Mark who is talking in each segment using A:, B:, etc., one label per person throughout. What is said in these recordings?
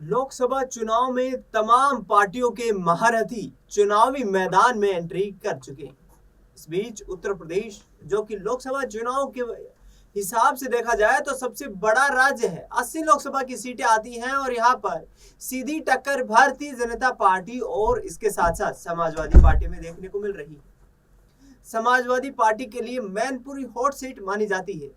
A: लोकसभा चुनाव में तमाम पार्टियों के महारथी चुनावी मैदान में एंट्री कर चुके हैं। इस बीच उत्तर प्रदेश, जो कि लोकसभा चुनाव के हिसाब से देखा जाए तो सबसे बड़ा राज्य है, 80 लोकसभा की सीटें आती हैं और यहाँ पर सीधी टक्कर भारतीय जनता पार्टी और इसके साथ साथ समाजवादी पार्टी में देखने को मिल रही है। समाजवादी पार्टी के लिए मैनपुरी हॉट सीट मानी जाती है।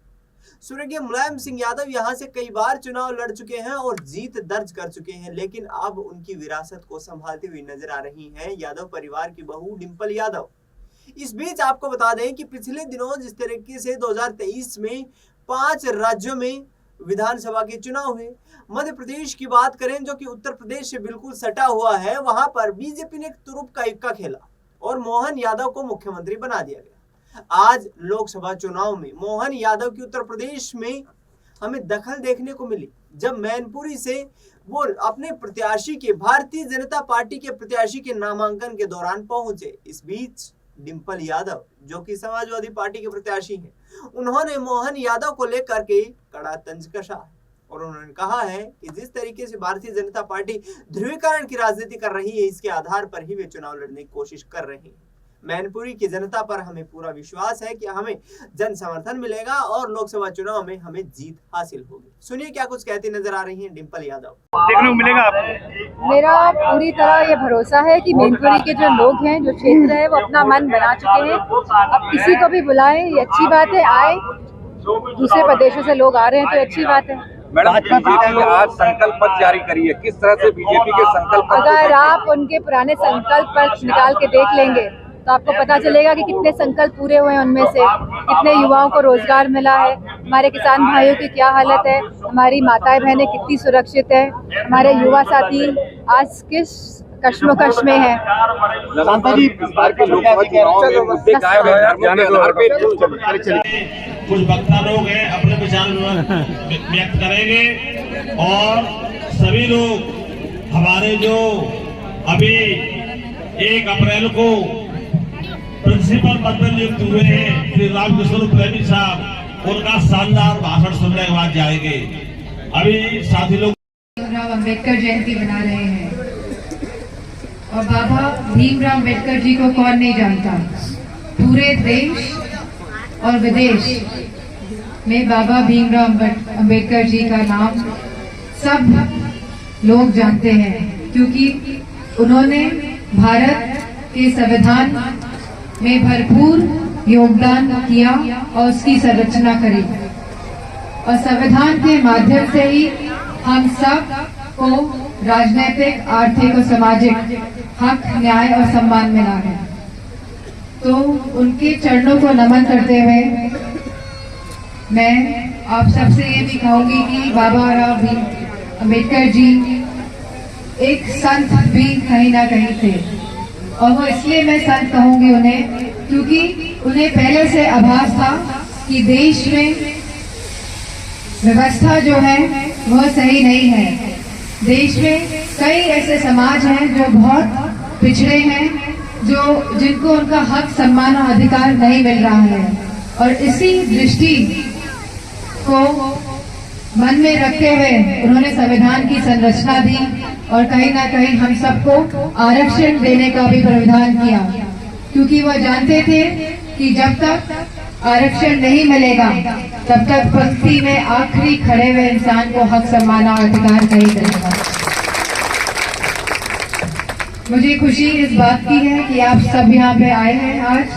A: स्वर्गीय मुलायम सिंह यादव यहां से कई बार चुनाव लड़ चुके हैं और जीत दर्ज कर चुके हैं, लेकिन अब उनकी विरासत को संभालती हुई नजर आ रही हैं यादव परिवार की बहू डिंपल यादव। इस बीच आपको बता दें कि पिछले दिनों जिस तरीके से 2023 में 5 राज्यों में विधानसभा के चुनाव हुए, मध्य प्रदेश की बात करें जो कि उत्तर प्रदेश से बिल्कुल सटा हुआ है, वहां पर बीजेपी ने तुरुप का इक्का खेला और मोहन यादव को मुख्यमंत्री बना दिया गया। आज लोकसभा चुनाव में मोहन यादव की उत्तर प्रदेश में हमें दखल देखने को मिली, जब मैनपुरी से वो अपने प्रत्याशी के, भारतीय जनता पार्टी के प्रत्याशी के नामांकन के दौरान पहुंचे। इस बीच डिंपल यादव, जो कि समाजवादी पार्टी के प्रत्याशी हैं, उन्होंने मोहन यादव को लेकर के कड़ा तंज कसा है और उन्होंने कहा है कि जिस तरीके से भारतीय जनता पार्टी ध्रुवीकरण की राजनीति कर रही है, इसके आधार पर ही वे चुनाव लड़ने की कोशिश कर रहे हैं। मैनपुरी की जनता पर हमें पूरा विश्वास है कि हमें जन समर्थन मिलेगा और लोकसभा चुनाव में हमें जीत हासिल होगी। सुनिए क्या कुछ कहती नजर आ रही हैं डिंपल यादव।
B: देखने को मिलेगा आपको।
C: मेरा पूरी तरह ये भरोसा है कि मैनपुरी के जो लोग हैं, जो क्षेत्र है, वो अपना मन बना चुके हैं। अब किसी को भी बुलाएं, ये अच्छी बात है। आए, दूसरे प्रदेशों से लोग आ रहे हैं तो अच्छी बात है।
B: मैडम, बीजेपी ने आज संकल्प पत्र जारी करी है, किस तरह से बीजेपी के संकल्प पत्र?
C: अगर आप उनके पुराने संकल्प पत्र निकाल के देख लेंगे तो आपको पता चलेगा कि कितने संकल्प पूरे हुए हैं, उनमें से कितने युवाओं को रोजगार मिला है, हमारे किसान भाइयों की क्या हालत है, हमारी माताएं बहनें कितनी सुरक्षित है, हमारे युवा साथी आज किस कश्मकश में है।
D: कुछ वक्ता लोग हैं, अपने विचार व्यक्त करेंगे और सभी लोग हमारे जो अभी 1 अप्रैल को प्रिंसिपल पद पर नियुक्त हुए हैं श्री रामकिशोर प्रेमी साहब, उनका शानदार भाषण सुनने के बाद जाएंगे। अभी साथी लोग
E: भीमराव अंबेडकर जयंती मना रहे हैं और बाबा भीमराव अंबेडकर जी को कौन नहीं जानता। पूरे देश और विदेश में बाबा भीमराव अंबेडकर जी का नाम सब लोग जानते हैं, क्योंकि उन्होंने भारत के संविधान में भरपूर योगदान किया और उसकी संरचना करी और संविधान के माध्यम से ही हम सब को राजनीतिक, आर्थिक और सामाजिक हक, न्याय और सम्मान मिला है। तो उनके चरणों को नमन करते हुए मैं आप सबसे ये भी कहूंगी कि बाबा राव भीम अम्बेडकर जी एक संत भी कहीं ना कहीं थे, और वो इसलिए मैं संत कहूंगी उन्हें क्योंकि उन्हें पहले से आभास था कि देश में व्यवस्था जो है वह सही नहीं है। देश में कई ऐसे समाज हैं जो बहुत पिछड़े हैं, जिनको उनका हक, सम्मान और अधिकार नहीं मिल रहा है, और इसी दृष्टि को मन में रखते हुए उन्होंने संविधान की संरचना दी और कहीं ना कहीं हम सबको आरक्षण देने का भी प्रावधान किया, क्योंकि वह जानते थे कि जब तक आरक्षण नहीं मिलेगा तब तक पंक्ति में आखिरी खड़े हुए इंसान को हक, सम्मान और अधिकार नहीं मिलेगा। मुझे खुशी इस बात की है कि आप सब यहाँ पे आए हैं आज,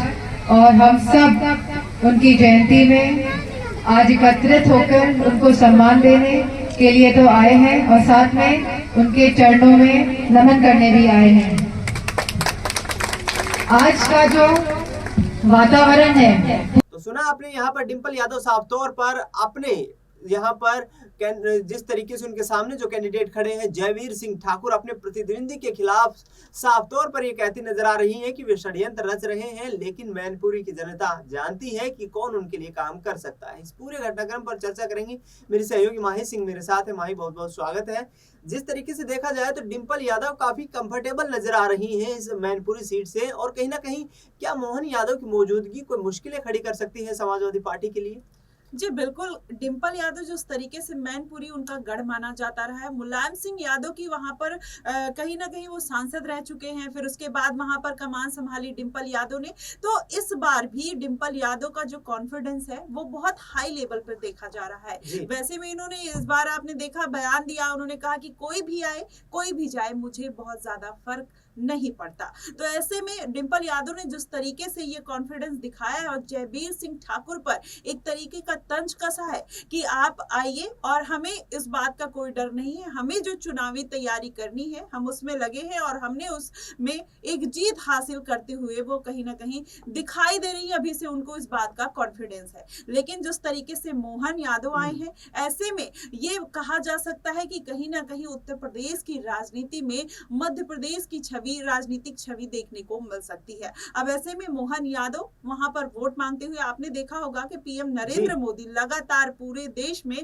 E: और हम सब उनकी जयंती में आज एकत्रित होकर उनको सम्मान देने के लिए तो आए हैं और साथ में उनके चरणों में नमन करने भी आए हैं। आज का जो वातावरण है,
A: तो सुना आपने यहाँ पर डिंपल यादव साफ तौर पर अपने यहाँ पर जिस तरीके से उनके सामने जो कैंडिडेट खड़े हैं जयवीर सिंह ठाकुर, अपने प्रतिद्वंदी के खिलाफ साफ तौर पर ये कहती नजर आ रही है कि वे षड्यंत्र रच रहे हैं, लेकिन मैनपुरी की जनता जानती है कि कौन उनके लिए काम कर सकता है। इस पूरे घटनाक्रम पर चर्चा करेंगे मेरी सहयोगी माही सिंह मेरे साथ है। माही, बहुत बहुत स्वागत है। जिस तरीके से देखा जाए तो डिंपल यादव काफी कंफर्टेबल नजर आ रही हैं इस मैनपुरी सीट से, और कहीं ना कहीं क्या मोहन यादव की मौजूदगी कोई मुश्किलें खड़ी कर सकती है समाजवादी पार्टी के लिए?
F: जी बिल्कुल, डिंपल यादव जिस तरीके से मैनपुरी उनका गढ़ माना जाता रहा है, मुलायम सिंह यादव की वहाँ पर कहीं न कहीं वो सांसद रह चुके हैं, फिर उसके बाद वहाँ पर कमान संभाली डिंपल यादव ने। तो इस बार भी डिंपल यादव का जो कॉन्फिडेंस है, वो बहुत हाई लेवल पर देखा जा रहा है।
A: जी।
F: वैसे में इन्होंने इस बार आपने देखा बयान दिया, उन्होंने कहा कि कोई भी आए, कोई भी जाए, मुझे बहुत ज़्यादा फ़र्क नहीं पड़ता। तो ऐसे में डिंपल यादव ने जिस तरीके से ये कॉन्फिडेंस दिखाया है और जयवीर सिंह ठाकुर पर एक तरीके का तंज कसा है कि आप आइए और हमें इस बात का कोई डर नहीं है, हमें जो चुनावी तैयारी करनी है हम उसमें लगे हैं और हमने उसमें एक जीत हासिल करते हुए वो कहीं ना कहीं दिखाई दे रही है। अभी से उनको इस बात का कॉन्फिडेंस है। लेकिन जिस तरीके से मोहन यादव आए हैं, ऐसे में ये कहा जा सकता है कि कहीं ना कहीं उत्तर प्रदेश की राजनीति में मध्य प्रदेश की छवि, राजनीतिक छवि देखने को मिल सकती है। अब ऐसे में मोहन यादव वहां पर वोट मांगते हुए आपने देखा होगा कि पीएम नरेंद्र मोदी लगातार पूरे देश में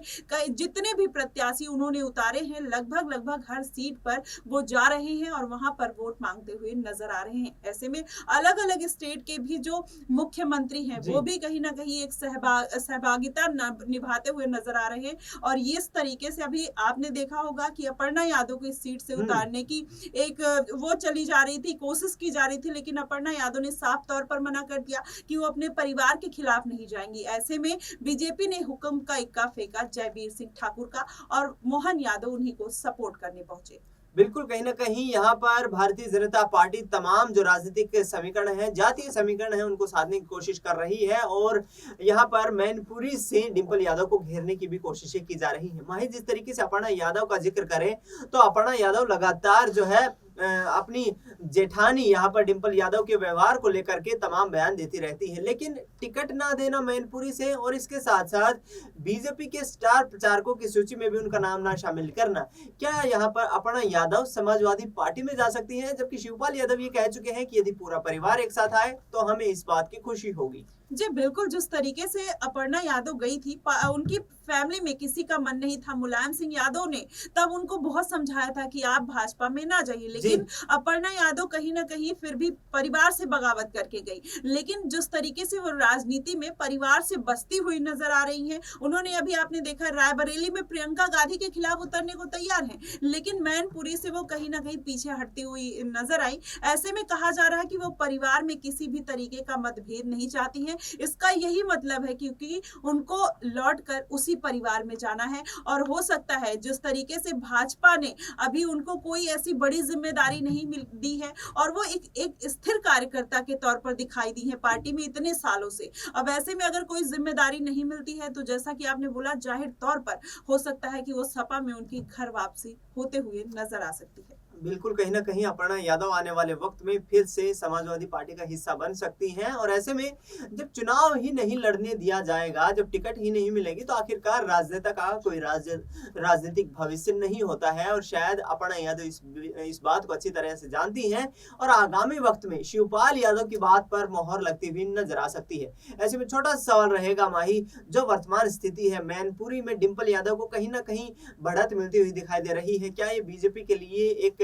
F: जितने भी प्रत्याशी उन्होंने उतारे हैं, लगभग हर सीट पर वो जा रहे हैं और वहां पर वोट मांगते हुए नजर आ रहे हैं। ऐसे में अलग अलग स्टेट के भी जो मुख्यमंत्री हैं वो भी कहीं ना कहीं एक सहभागिता निभाते हुए नजर आ रहे हैं। और इस तरीके से अभी आपने देखा होगा कि अपर्णा यादव को इस सीट से उतारने की एक वो चली जा रही थी, कोशिश की जा रही थी, लेकिन अपर्णा यादव ने साफ तौर पर मना कर दिया कि वो अपने परिवार के खिलाफ नहीं जाएंगी। ऐसे में बीजेपी ने हुक्म का इक्का फेंका जयवीर सिंह ठाकुर का और मोहन यादव उन्हीं को सपोर्ट करने पहुंचे।
A: बिल्कुल, कहीं ना कहीं यहाँ पर भारतीय जनता पार्टी तमाम जो राजनीतिक समीकरण है, जातीय समीकरण है, उनको साधने की कोशिश कर रही है और यहाँ पर मैनपुरी से डिंपल यादव को घेरने की भी कोशिशें की जा रही हैं। माही जिस तरीके से अपर्णा यादव का जिक्र करें तो अपर्णा यादव लगातार जो है अपनी जेठानी यहाँ पर डिंपल यादव के व्यवहार को लेकर के तमाम बयान देती रहती है, लेकिन टिकट ना देना मैनपुरी से और इसके साथ साथ बीजेपी के स्टार प्रचारकों की सूची में भी उनका नाम ना शामिल करना, क्या यहाँ पर अपर्णा यादव समाजवादी पार्टी में जा सकती हैं? जबकि शिवपाल यादव ये कह चुके हैं कि यदि पूरा परिवार एक साथ आए तो हमें इस बात की खुशी होगी।
F: जी बिल्कुल, जिस तरीके से अपर्णा यादव गई थी, उनकी फैमिली में किसी का मन नहीं था। मुलायम सिंह यादव ने तब उनको बहुत समझाया था कि आप भाजपा में ना जाइए, लेकिन अपर्णा यादव कहीं ना कहीं फिर भी परिवार से बगावत करके गई। लेकिन जिस तरीके से वो राजनीति में परिवार से बसती हुई नजर आ रही हैं, उन्होंने अभी आपने देखा रायबरेली में प्रियंका गांधी के खिलाफ उतरने को तैयार हैं, लेकिन मैनपुरी से वो कहीं ना कहीं पीछे हटती हुई नजर आई। ऐसे में कहा जा रहा है कि वो परिवार में किसी भी तरीके का मतभेद नहीं चाहती हैं। इसका यही मतलब है क्योंकि उनको लौटकर उसी परिवार में जाना है और हो सकता है जिस तरीके से भाजपा ने अभी उनको कोई ऐसी बड़ी जिम्मेदारी नहीं दी है और वो एक स्थिर कार्यकर्ता के तौर पर दिखाई दी है पार्टी में इतने सालों से। अब ऐसे में अगर कोई जिम्मेदारी नहीं मिलती है तो जैसा कि आपने बोला, जाहिर तौर पर हो सकता है कि वो सपा में उनकी घर वापसी होते हुए नजर आ सकती है।
A: बिल्कुल, कहीं ना कहीं अपर्णा यादव आने वाले वक्त में फिर से समाजवादी पार्टी का हिस्सा बन सकती हैं और ऐसे में जब चुनाव ही नहीं लड़ने दिया जाएगा, जब टिकट ही नहीं मिलेगी, तो आखिरकार राजनेता का कोई राजनीतिक भविष्य नहीं होता है। और शायद अपर्णा यादव इस बात को अच्छी तरह से जानती हैं और आगामी वक्त में शिवपाल यादव की बात पर मोहर लगती हुई नजर आ सकती है। ऐसे में छोटा सा सवाल रहेगा माही, जो वर्तमान स्थिति है मैनपुरी में डिंपल यादव को कहीं ना कहीं बढ़त मिलती हुई दिखाई दे रही है, क्या ये बीजेपी के लिए एक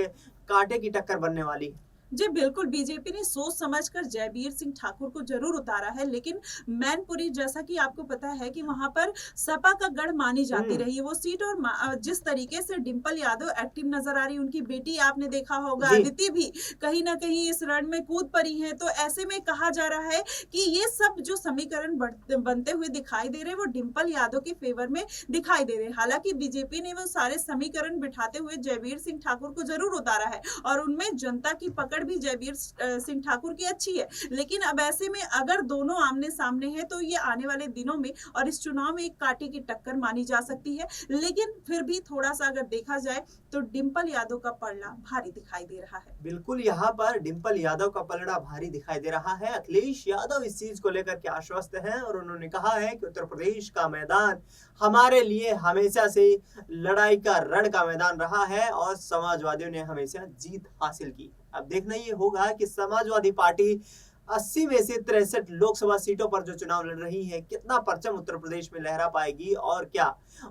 A: कांटे की टक्कर बनने वाली है?
F: जी बिल्कुल, बीजेपी ने सोच समझकर जयवीर सिंह ठाकुर को जरूर उतारा है, लेकिन मैनपुरी जैसा कि आपको पता है कि वहां पर सपा का गढ़ मानी जाती रही है वो सीट। और जिस तरीके से डिंपल यादव एक्टिव नजर आ रही, उनकी बेटी आपने देखा होगा अदिति भी कहीं ना कहीं इस रण में कूद पड़ी है। तो ऐसे में कहा जा रहा है कि ये सब जो समीकरण बनते हुए दिखाई दे रहे वो डिंपल यादव के फेवर में दिखाई दे रहे। हालांकि बीजेपी ने वो सारे समीकरण बिठाते हुए जयवीर सिंह ठाकुर को जरूर उतारा है और उनमें जनता की पकड़ भी जयवीर सिंह ठाकुर की अच्छी है। लेकिन अब ऐसे में अगर दोनों आमने सामने हैं तो ये आने वाले दिनों में और इस चुनाव में एक कांटे की टक्कर मानी जा सकती है। लेकिन फिर भी थोड़ा सा अगर देखा जाए तो डिंपल यादव का पलड़ा भारी दिखाई दे रहा है।
A: बिल्कुल, यहाँ पर डिंपल यादव का पलड़ा भारी दिखाई दे रहा है। अखिलेश यादव इस चीज को लेकर के आश्वस्त हैं और उन्होंने कहा है कि उत्तर प्रदेश का मैदान हमारे लिए हमेशा से लड़ाई का रण का मैदान रहा है और समाजवादियों ने हमेशा जीत हासिल की। अब देखना ये होगा कि समाजवादी पार्टी 80 में से 63 लोकसभा सीटों पर जो चुनाव लड़ रही है, कितना परचम उत्तर प्रदेश में लहरा पाएगी और क्या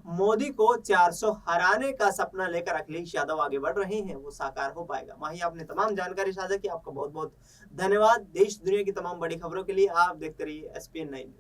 A: मोदी को 400 हराने का सपना लेकर अखिलेश यादव आगे बढ़ रहे हैं वो साकार हो पाएगा। माही, आपने तमाम जानकारी साझा की, आपका बहुत बहुत धन्यवाद। देश दुनिया की तमाम बड़ी खबरों के लिए आप देखते रहिए SPN 9।